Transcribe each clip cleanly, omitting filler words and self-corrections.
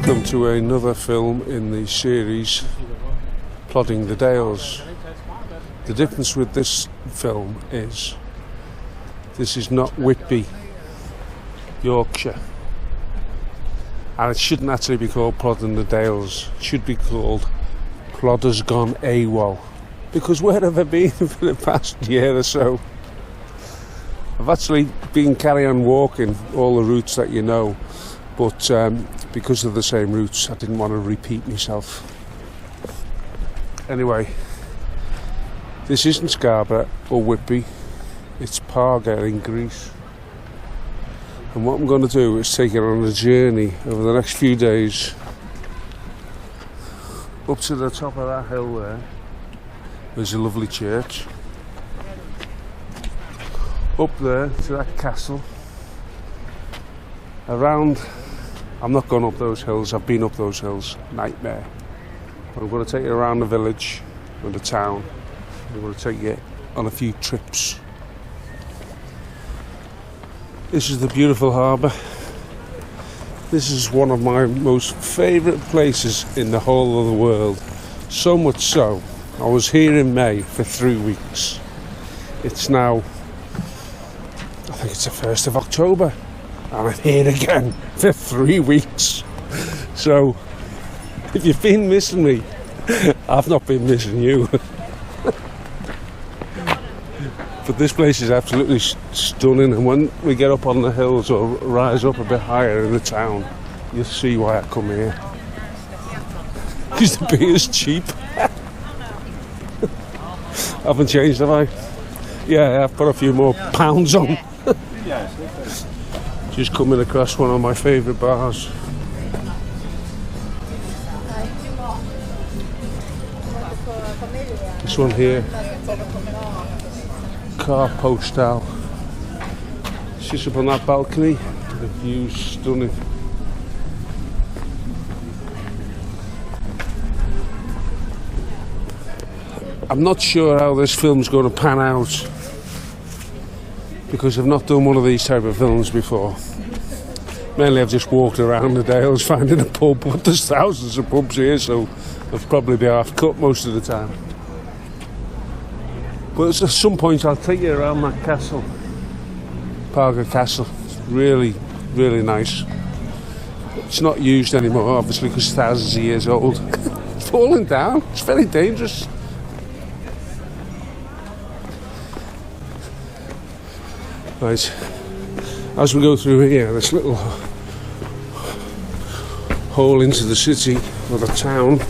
Welcome to another film in the series Plodding the Dales. The difference with this film is this is not Whitby, Yorkshire, and it shouldn't actually be called Plodding the Dales. It should be called Plodder's Gone AWOL, because where have I been for the past year or so? I've actually been carrying on walking all the routes that you know, but because of the same routes I didn't want to repeat myself. Anyway, this isn't Scarborough or Whitby, it's Parga in Greece, and what I'm going to do is take it on a journey over the next few days up to the top of that hill there. There's a lovely church. Up there to that castle. Around, I'm not going up those hills, I've been up those hills, nightmare. But I'm going to take you around the village and the town. I'm going to take you on a few trips. This is the beautiful harbour. This is one of my most favourite places in the whole of the world. So much so, I was here in May for 3 weeks. It's now, I think it's the 1st of October, and I'm here again for 3 weeks. So, if you've been missing me, I've not been missing you. But this place is absolutely stunning, and when we get up on the hills or rise up a bit higher in the town, you'll see why I come here. Because the beer is cheap. I haven't changed, have I? Yeah, I've put a few more pounds on. Just coming across one of my favourite bars. This one here, Car Postal. Sits up on that balcony, the view's stunning. I'm not sure how this film's going to pan out, because I've not done one of these type of films before. Mainly I've just walked around the Dales finding a pub, but there's thousands of pubs here, so I'll probably be half cut most of the time. But at some point I'll take you around that castle, Parga Castle. It's really, really nice. It's not used anymore, obviously, because it's thousands of years old. It's falling down, it's very dangerous. Right, as we go through here, this little hole into the city or the town,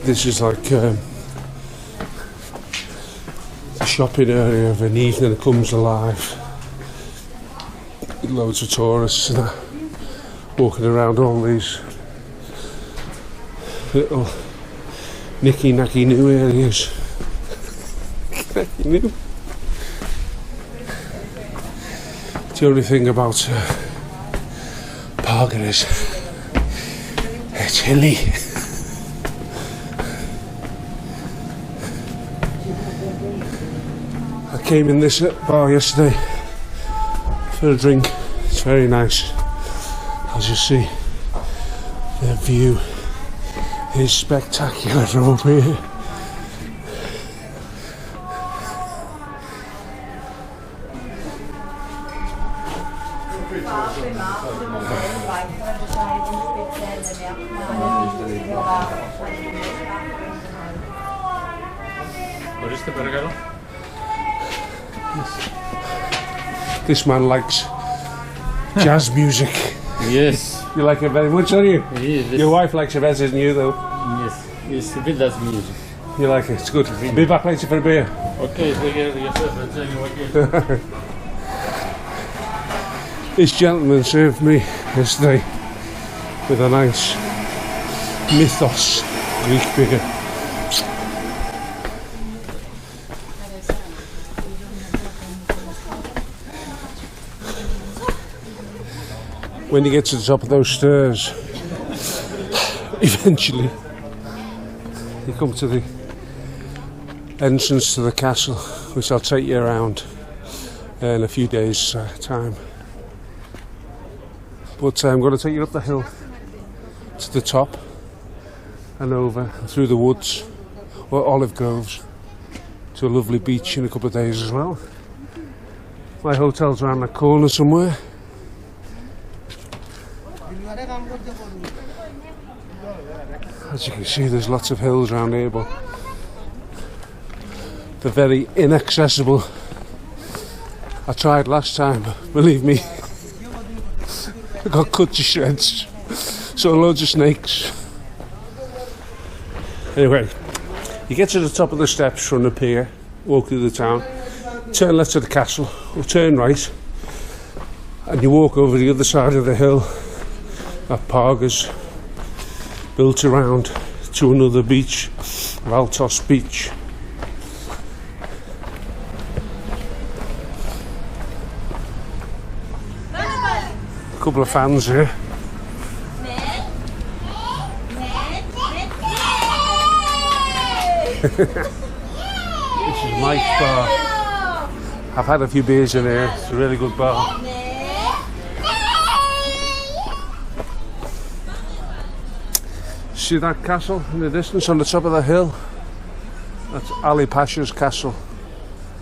this is like the shopping area of an evening that comes alive. Loads of tourists and that, walking around all these little nicky-nacky new areas. New. The only thing about Parga is it's hilly. I came in this bar yesterday for a drink. It's very nice. As you see, the view is spectacular from up here. What is the burger? This man likes jazz music. Yes. You like it very much, don't you? Yes. Your wife likes it better than you, though. Yes. It's a bit jazz music. You like it? It's good. Be back later for a beer. Okay, This gentleman served me yesterday with a nice Mythos Greek beer. when you get to the top of those stairs, eventually you come to the entrance to the castle, which I'll take you around in a few days' time. But I'm going to take you up the hill to the top and over through the woods or olive groves to a lovely beach in a couple of days as well. My hotel's around the corner somewhere. As you can see, there's lots of hills around here, but they're very inaccessible. I tried last time, but believe me, I got cut to shreds. Saw loads of snakes. Anyway, you get to the top of the steps from the pier, walk through the town, turn left to the castle, or turn right, and you walk over the other side of the hill at Parga's, built around to another beach, Valtos Beach. A couple of fans here. This is Mike's bar. I've had a few beers in here. It's a really good bar. See that castle in the distance on the top of the hill? That's Ali Pasha's castle.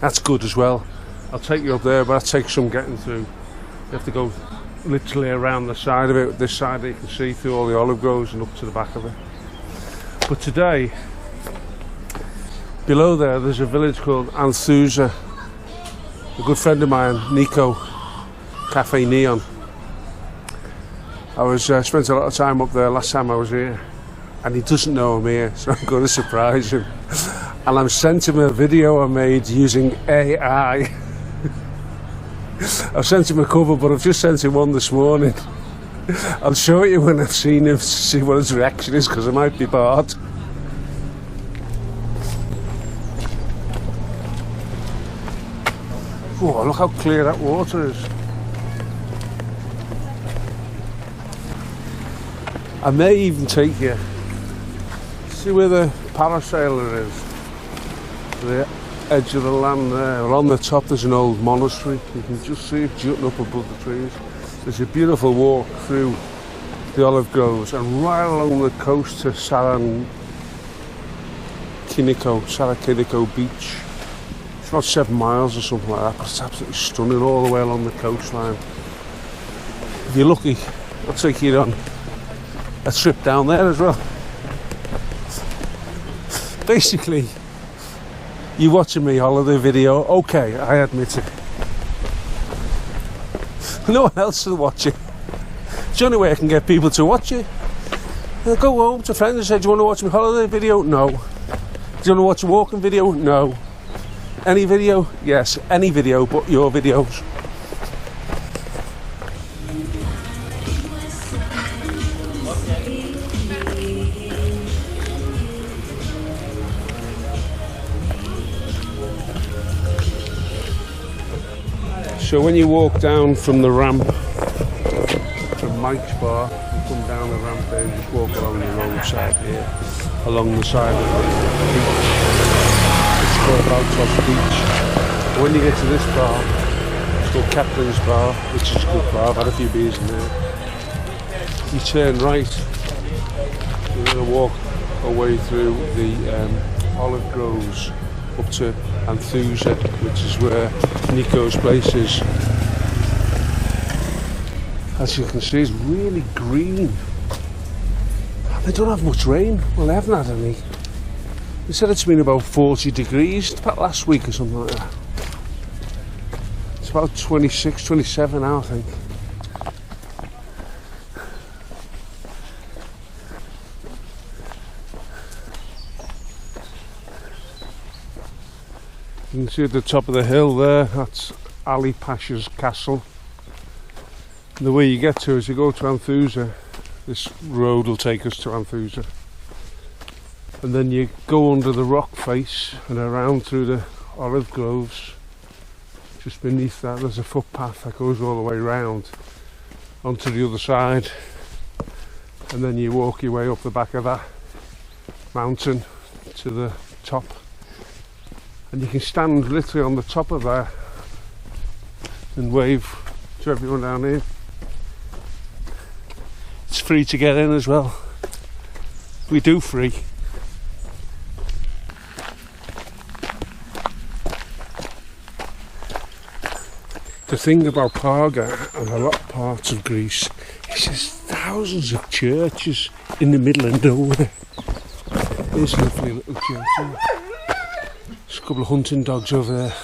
That's good as well. I'll take you up there, but that takes some getting through. You have to go literally around the side of it. This side you can see through all the olive groves and up to the back of it. But today, below there's a village called Anthusa. A good friend of mine, Nico, Cafe Neon. I was spent a lot of time up there last time I was here, and he doesn't know I'm here, so I'm going to surprise him. And I've sent him a video I made using AI. I've sent him a cover, but I've just sent him one this morning. I'll show it you when I've seen him to see what his reaction is, because I might be barred. Oh, look how clear that water is. I may even take you. See where the parasailer is? The edge of the land there. Well, on the top there's an old monastery. You can just see it jutting up above the trees. There's a beautiful walk through the olive groves and right along the coast to Sarakinico Beach. It's about 7 miles or something like that, but it's absolutely stunning all the way along the coastline. If you're lucky, I'll take you on a trip down there as well. Basically, you're watching me holiday video, okay, I admit it. No one else will watch it. It's the only way I can get people to watch it. I'll go home to friends and say, do you want to watch my holiday video? No. Do you want to watch a walking video? No. Any video? Yes, any video but your videos. So when you walk down from the ramp from Mike's bar, you come down the ramp there and just walk along the roadside here, along the side of the beach. It's called Valtos Beach. When you get to this bar, it's called Captain's Bar, which is a good bar. I've had a few beers in there. You turn right, you're going to walk away through the olive groves up to Anthusa, which is where Nico's place is. As you can see, it's really green. They don't have much rain. Well, they haven't had any. They said it's been about 40 degrees, about last week or something like that. It's about 26, 27 now, I think. You can see at the top of the hill there, that's Ali Pasha's castle. And the way you get to is you go to Anthusa. This road will take us to Anthusa. And then you go under the rock face and around through the olive groves. Just beneath that there's a footpath that goes all the way round onto the other side. And then you walk your way up the back of that mountain to the top, and you can stand literally on the top of there and wave to everyone down here. It's free to get in as well. We do free. The thing about Parga and a lot of parts of Greece is there's thousands of churches in the middle of nowhere. Here's a lovely little church here. There's a couple of hunting dogs over there,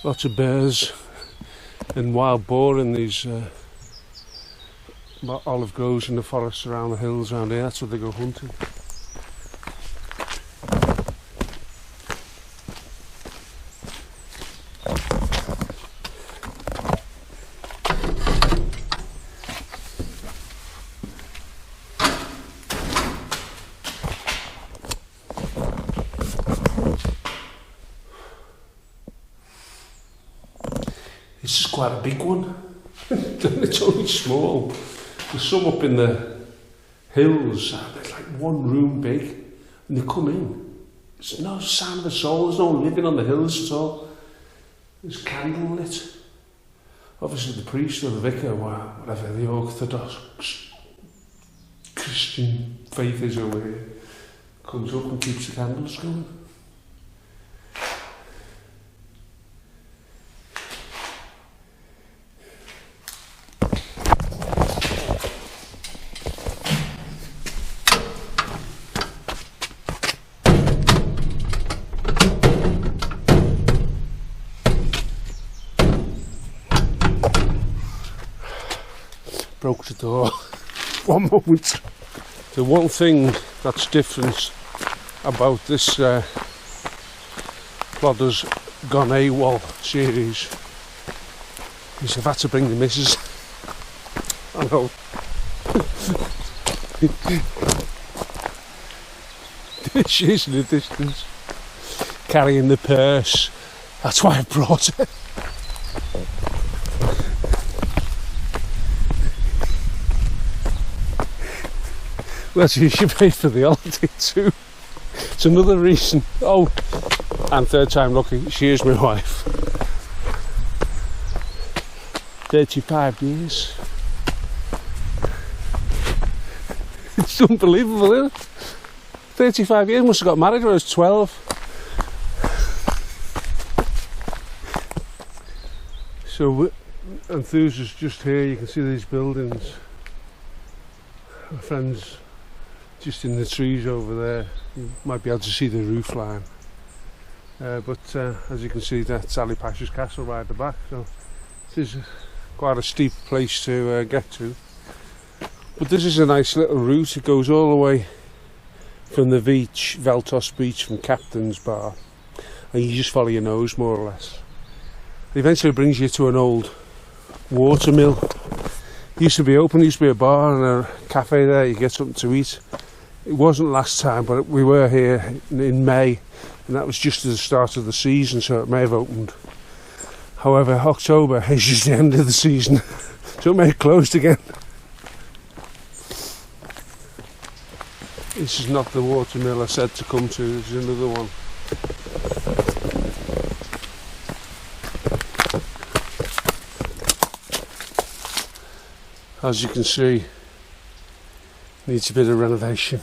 lots of bears and wild boar in these olive groves in the forests around the hills around here. That's where they go hunting. This is quite a big one. It's only small. There's some up in the hills, they're like one room big, and they come in. There's no sign of a soul, there's no living on the hills at all. There's candle lit. Obviously the priest or the vicar, or whatever the Orthodox Christian faith is over here, comes up and keeps the candles going. Broke the door. One moment. The one thing that's different about this Plodder's Gone AWOL series is I've had to bring the missus. I know. She's in the distance, carrying the purse. That's why I brought her. Well, she should pay for the holiday too. It's another reason. Oh, and third time lucky, she is my wife. 35 years. It's unbelievable, isn't it? 35 years, must have got married when I was 12. So, enthusiasts just here, you can see these buildings. My friend's just in the trees over there. You might be able to see the roof line. But as you can see, that's Ali Pasha's castle right at the back. So it is quite a steep place to get to. But this is a nice little route. It goes all the way from the beach, Veltos Beach, from Captain's Bar, and you just follow your nose more or less. It eventually brings you to an old watermill. It used to be open, used to be a bar and a cafe there, you get something to eat. It wasn't last time, but we were here in May, and that was just at the start of the season, so it may have opened. However, October is just the end of the season, so it may have closed again. This is not the watermill I said to come to, this is another one. As you can see, needs a bit of renovation.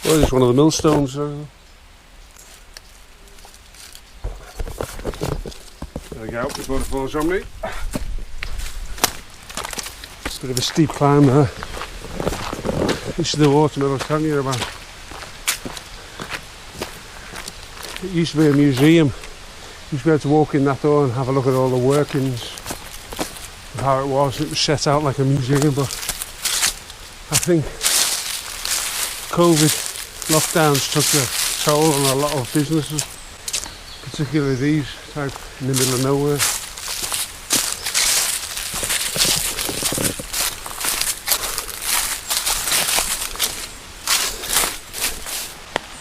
Oh, there's one of the millstones there. There we go, before it falls on me. It's a bit of a steep climb there. This is the watermill I was telling you about. It used to be a museum. You used to be able to walk in that door and have a look at all the workings of how it was. It was set out like a museum, but I think COVID lockdowns took a toll on a lot of businesses, particularly these type in the middle of nowhere.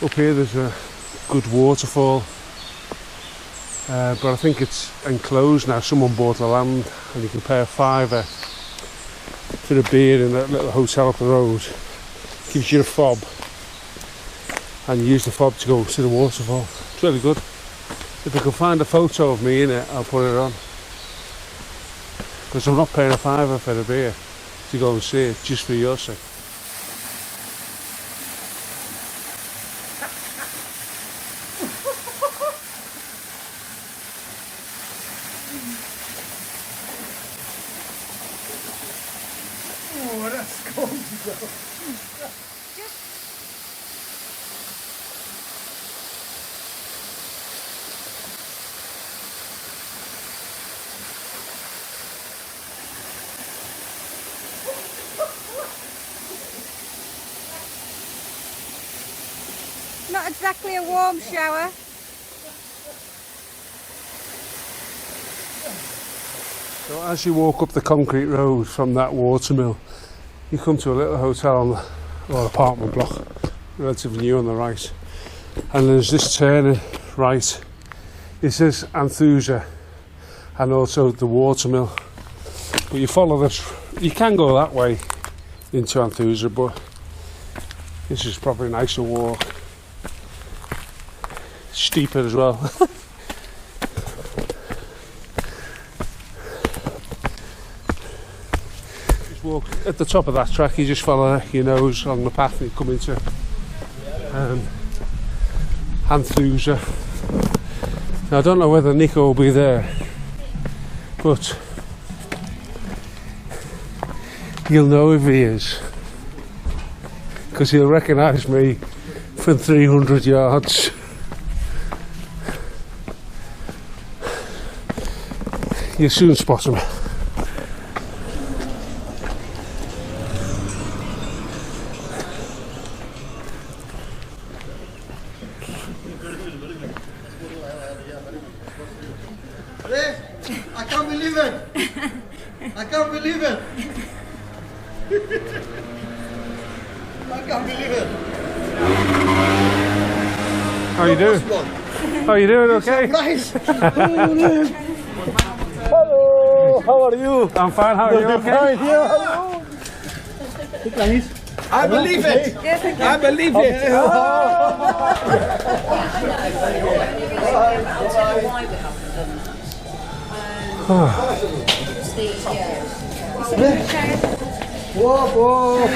Up here there's a good waterfall, but I think it's enclosed now. Someone bought the land and you can pay a £5 for a beer in that little hotel up the road. Gives you a fob and use the fob to go to the waterfall. It's really good. If I can find a photo of me in it, I'll put it on. Because I'm not paying a fiver for the beer to go and see it, just for your sake. Oh, that's cold. Not exactly a warm shower. So as you walk up the concrete road from that watermill, you come to a little hotel on the, or apartment block, relatively new on the right. And there's this turning right. It says Anthusa and also the watermill. But you follow this, you can go that way into Anthusa, but this is probably a nicer walk. Steeper as well. Just walk at the top of that track, you just follow your nose along the path and you come into Anthusa. Now I don't know whether Nico will be there, but you'll know if he is, because he'll recognise me from 300 yards. You'll soon spot him. I can't believe it! I can't believe it! I can't believe it! How you doing? How you doing? Okay? Surprise! Hello! How are you? I'm fine. How are you? Okay? Fine, yeah, hello! I believe it! I believe it! Whoa, whoa!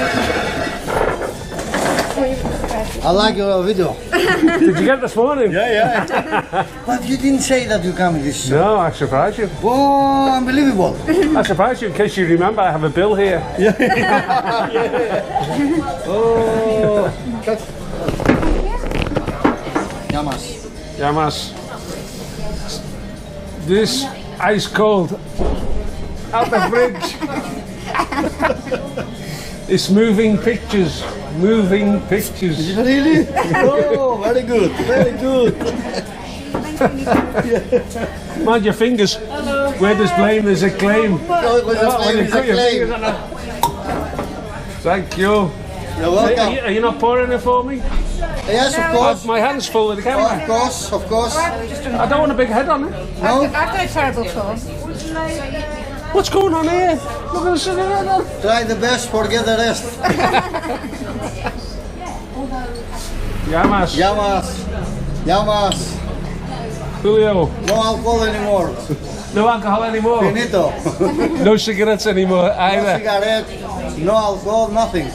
I like your video. Did you get this morning? Yeah. But you didn't say that you come this show. No, I surprised you. Whoa, unbelievable. I surprised you in case you remember I have a bill here. Oh. Yamas. Yamas. This ice cold out the fridge. It's moving pictures. Moving pictures. Really? Oh, very good. Very good. Mind your fingers. Hello. Where there's blame, there's a claim. Thank you. You're welcome. Are you not pouring it for me? Yes, of course. My hand's full of the camera. Of course. I don't want a big head on it. No? I've got a terrible tour. What's going on here? Look at the cigarette. Try the best, forget the rest. Yamas. Yamas. Julio. No alcohol anymore. No alcohol anymore. Finito. No cigarettes anymore No either. cigarette, no alcohol, nothing.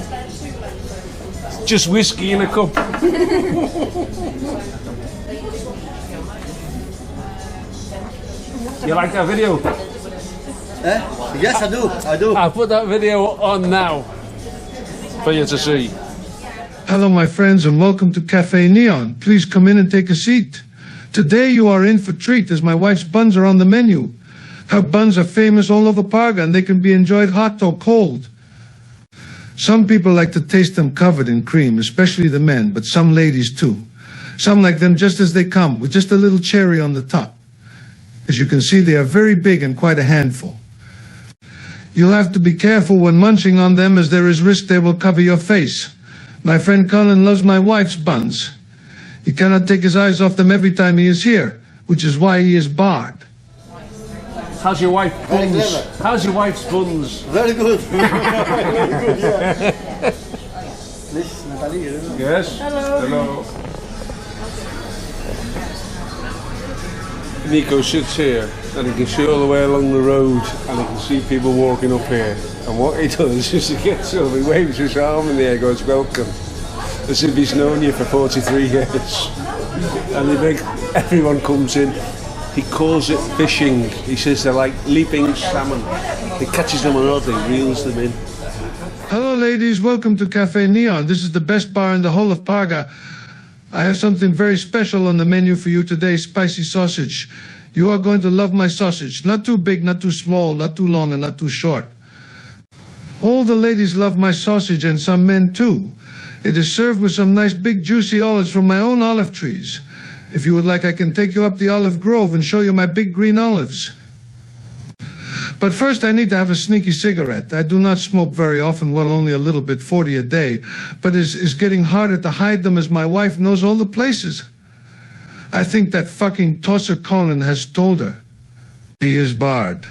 Just whiskey in a cup. You like that video? Yes, I do. I'll put that video on now for you to see. Hello, my friends, and welcome to Cafe Neon. Please come in and take a seat. Today you are in for a treat as my wife's buns are on the menu. Her buns are famous all over Parga and they can be enjoyed hot or cold. Some people like to taste them covered in cream, especially the men, but some ladies too. Some like them just as they come, with just a little cherry on the top. As you can see, they are very big and quite a handful. You'll have to be careful when munching on them as there is risk they will cover your face. My friend Colin loves my wife's buns. He cannot take his eyes off them every time he is here, which is why he is barred. How's your wife's Very buns? clever. How's your wife's buns? Very good. Very good, yeah. This is Natalie. Yes. Hello. Nico sits here and he can see all the way along the road and he can see people walking up here. And what he does is he gets up, he waves his arm in the air, goes welcome, as if he's known you for 43 years. And everyone comes in. He calls it fishing. He says they're like leaping salmon. He catches them on rod, he reels them in. Hello, ladies. Welcome to Cafe Neon. This is the best bar in the whole of Parga. I have something very special on the menu for you today, spicy sausage. You are going to love my sausage. Not too big, not too small, not too long, and not too short. All the ladies love my sausage, and some men too. It is served with some nice big juicy olives from my own olive trees. If you would like, I can take you up the olive grove and show you my big green olives. But first I need to have a sneaky cigarette. I do not smoke very often, well, only a little bit, 40 a day. But it's getting harder to hide them as my wife knows all the places. I think that fucking tosser Conan has told her. He is barred.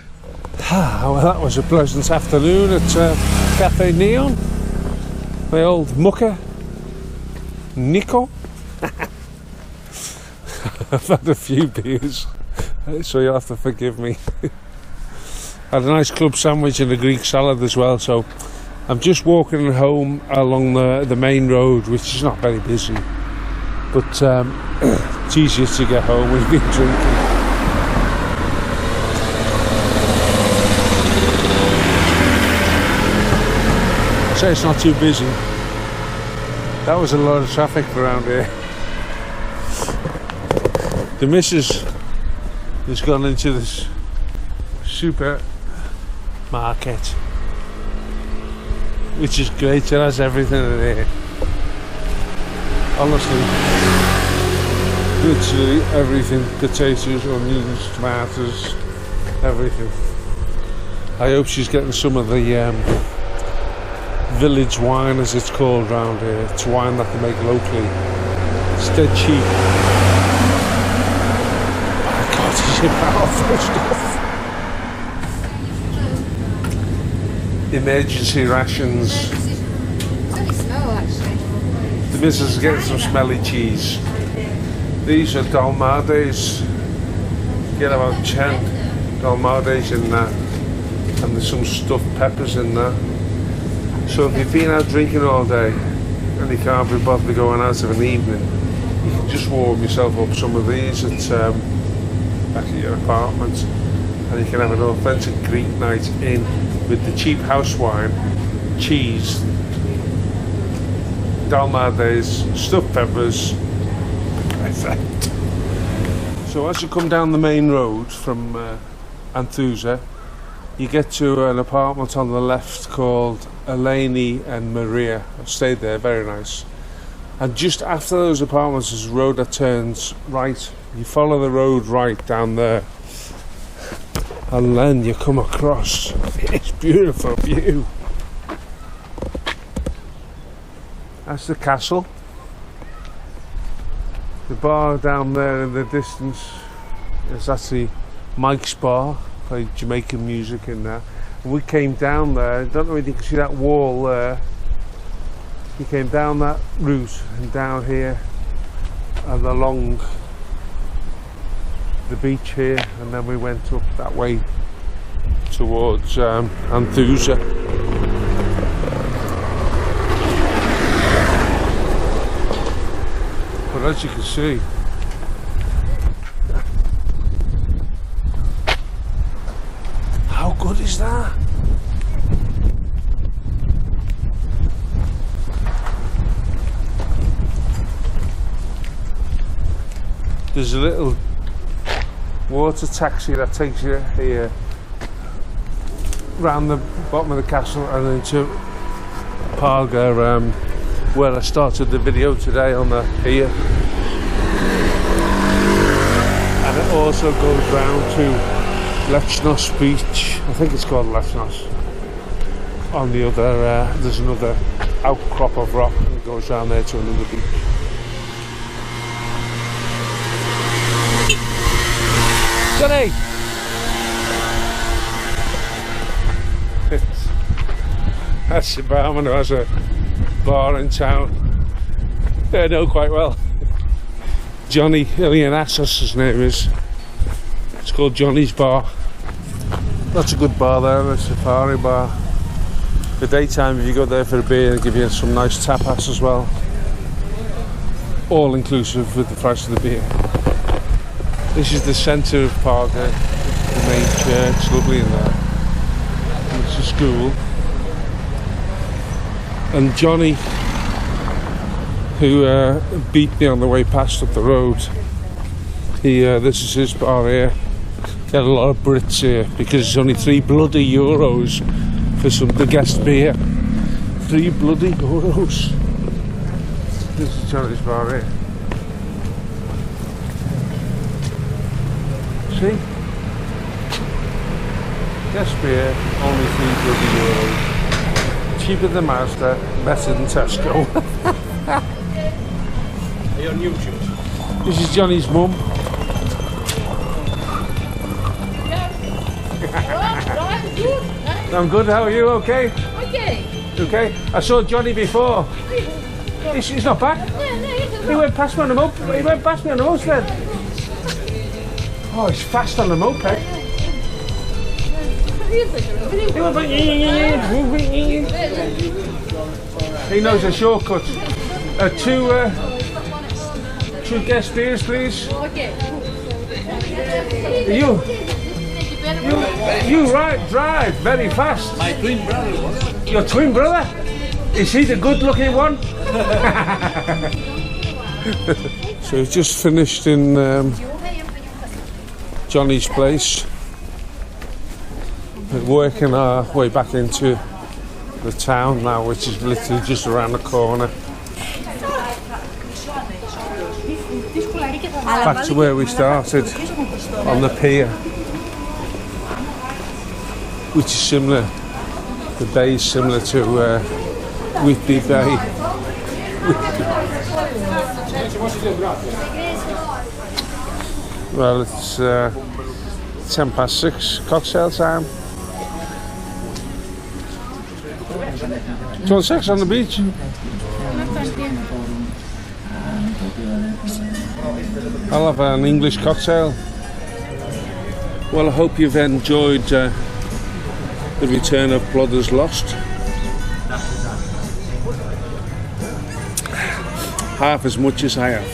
Well, that was a pleasant afternoon at Cafe Neon. My old mucker, Nico. I've had a few beers, so you'll have to forgive me. Had a nice club sandwich and a Greek salad as well, so I'm just walking home along the main road, which is not very busy, but it's easier to get home. We've been drinking. I say it's not too busy. That was a lot of traffic around here. The missus has gone into this supermarket, which is great. It has everything in there. Honestly, literally everything. Potatoes, onions, tomatoes, everything. I hope she's getting some of the village wine, as it's called round here. It's wine that they make locally. It's dead cheap. Powerful stuff. Emergency rations. The missus is getting some smelly cheese. These are dolmades. Get about 10 dolmades in that, and there's some stuffed peppers in there. So if you've been out drinking all day and you can't be bothered going out of an evening, you can just warm yourself up some of these at back at your apartment, and you can have an authentic Greek night in with the cheap house wine, cheese, dolmades, stuffed peppers. Perfect. So as you come down the main road from Anthusa, you get to an apartment on the left called Eleni and Maria. I've stayed there, very nice. And just after those apartments is a road that turns right. You follow the road right down there, and then you come across this beautiful view. That's the castle. The bar down there in the distance is actually Mike's bar, play Jamaican music in there. And we came down there, I don't know if you can see that wall there. We came down that route and down here and along the beach here, and then we went up that way towards Anthusa. But as you can see, how good is that? There's a little water taxi that takes you here round the bottom of the castle and into Parga, where I started the video today on the pier. And it also goes round to Lechnos Beach. I think it's called Lechnos. On the other, there's another outcrop of rock that goes down there to another beach. Johnny! That's the barman who has a bar in town. I know quite well. Johnny Ilianassos, his name is. It's called Johnny's Bar. That's a good bar there, a safari bar. The daytime, if you go there for a beer, they'll give you some nice tapas as well. All inclusive with the price of the beer. This is the centre of Parga, the main church, lovely in there. And it's a school. And Johnny, who beat me on the way past up the road, this is his bar here. Get a lot of Brits here because it's only €3 bloody for the guest beer. €3 bloody. This is Johnny's bar here. See? Guest beer, only €3 bloody. Cheaper than Mazda, better than Tesco. Are you on YouTube? This is Johnny's mum. I'm good, how are you? Okay? Okay. Okay? I saw Johnny before. He's not back. He went past me on the moped. He went past me on the moped then. Oh, he's fast on the moped. He knows a shortcut. Two guest beers, please. Okay. You drive very fast. My twin brother was. Your twin brother? Is he the good-looking one? So we've just finished in Johnny's place. We're working our way back into the town now, which is literally just around the corner. Back to where we started, on the pier, which is similar. The bay is similar to Whitby Bay. Well, it's 6:10, cocktail time. Do you want sex on the beach? I'll have an English cocktail. Well, I hope you've enjoyed the return of Plodder's Lost. Half as much as I have.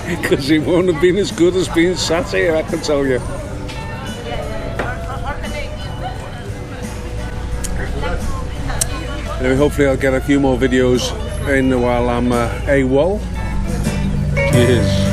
Because it won't have been as good as being sat here, I can tell you. Anyway, hopefully I'll get a few more videos in while I'm AWOL. Cheers.